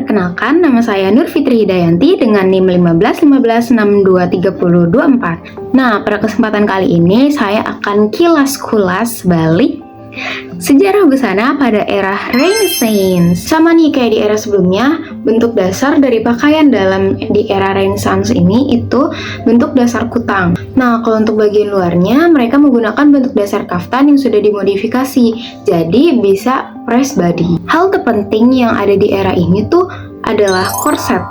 perkenalkan, nama saya Nur Fitri Hidayanti dengan NIM 1515623024. Nah, pada kesempatan kali ini saya akan kilas-kulas balik sejarah busana pada era Renaissance. Sama nih kayak di era sebelumnya, bentuk dasar dari pakaian di era Renaissance ini itu bentuk dasar kutang. Nah, kalau untuk bagian luarnya, mereka menggunakan bentuk dasar kaftan yang sudah dimodifikasi, jadi bisa press body. Hal terpenting yang ada di era ini tuh adalah korset.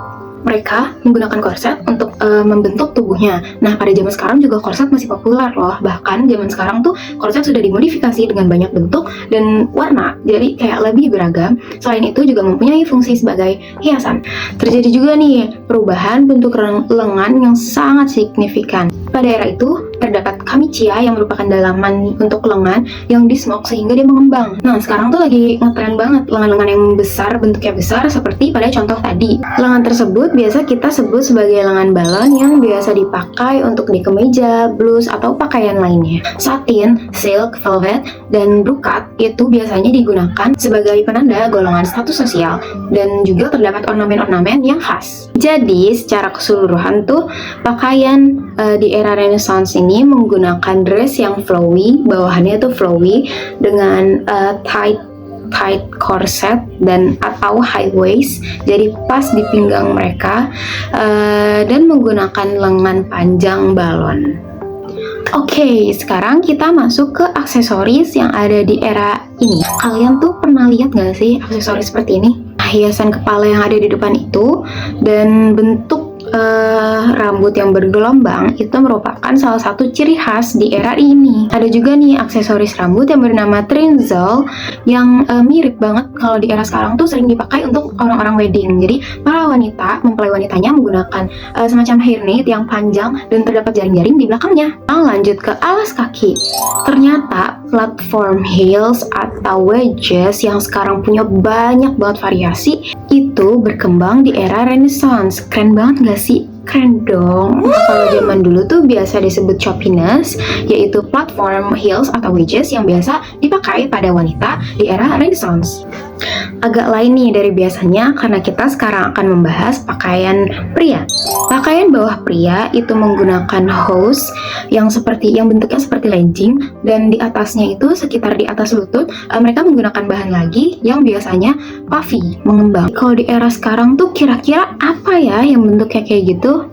Mereka menggunakan korset untuk membentuk tubuhnya. Nah, pada zaman sekarang juga korset masih populer loh. Bahkan zaman sekarang tuh korset sudah dimodifikasi dengan banyak bentuk dan warna, jadi kayak lebih beragam. Selain itu juga mempunyai fungsi sebagai hiasan. Terjadi juga nih perubahan bentuk lengan yang sangat signifikan. Pada era itu terdapat kamicia yang merupakan dalaman untuk lengan yang di-smoke sehingga dia mengembang. Nah, sekarang tuh lagi ngetren banget lengan-lengan yang besar, bentuknya besar seperti pada contoh tadi. Lengan tersebut biasa kita sebut sebagai lengan balon yang biasa dipakai untuk di kemeja, blus, atau pakaian lainnya. Satin, silk, velvet, dan brokat itu biasanya digunakan sebagai penanda golongan status sosial dan juga terdapat ornamen-ornamen yang khas. Jadi, secara keseluruhan tuh pakaian di era Renaissance ini menggunakan dress yang flowy, bawahannya tuh flowy dengan tight corset dan atau high waist, jadi pas di pinggang mereka, dan menggunakan lengan panjang balon. Oke, sekarang kita masuk ke aksesoris yang ada di era ini. Kalian tuh pernah lihat gak sih aksesoris seperti ini? Hiasan kepala yang ada di depan itu dan bentuk rambut yang bergelombang itu merupakan salah satu ciri khas di era ini. Ada juga nih aksesoris rambut yang bernama trinzel yang mirip banget kalau di era sekarang tuh sering dipakai untuk orang-orang wedding. Jadi para wanita, mempelai wanitanya menggunakan semacam hairnet yang panjang dan terdapat jaring-jaring di belakangnya. Lanjut ke alas kaki. Ternyata platform heels atau wedges yang sekarang punya banyak banget variasi itu berkembang di era Renaissance. Keren banget gak sih? Keren dong. Kalau zaman dulu tuh biasa disebut chopiness, yaitu platform heels atau wedges yang biasa dipakai pada wanita di era Renaissance. Agak lain nih dari biasanya karena kita sekarang akan membahas pakaian pria. Pakaian bawah pria itu menggunakan hose yang bentuknya seperti legging dan di atasnya itu sekitar di atas lutut mereka menggunakan bahan lagi yang biasanya puffy, mengembang. Kalau di era sekarang tuh kira-kira apa ya yang bentuknya kayak gitu?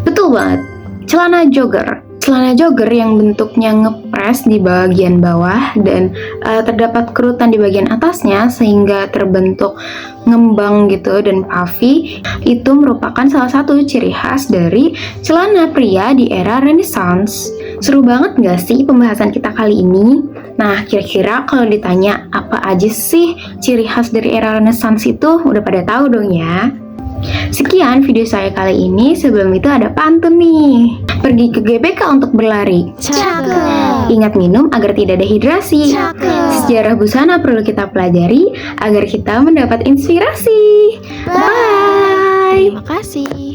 Betul banget, celana jogger. Celana jogger yang bentuknya ngepres di bagian bawah dan terdapat kerutan di bagian atasnya sehingga terbentuk ngembang gitu dan puffy, itu merupakan salah satu ciri khas dari celana pria di era Renaissance. Seru banget gak sih pembahasan kita kali ini? Nah, kira-kira kalau ditanya apa aja sih ciri khas dari era Renaissance itu, udah pada tahu dong ya? Sekian video saya kali ini. Sebelum itu ada pantun nih. Pergi ke GBK untuk berlari. Cakep. Ingat minum agar tidak dehidrasi. Cakep. Sejarah busana perlu kita pelajari agar kita mendapat inspirasi. Bye. Bye. Terima kasih.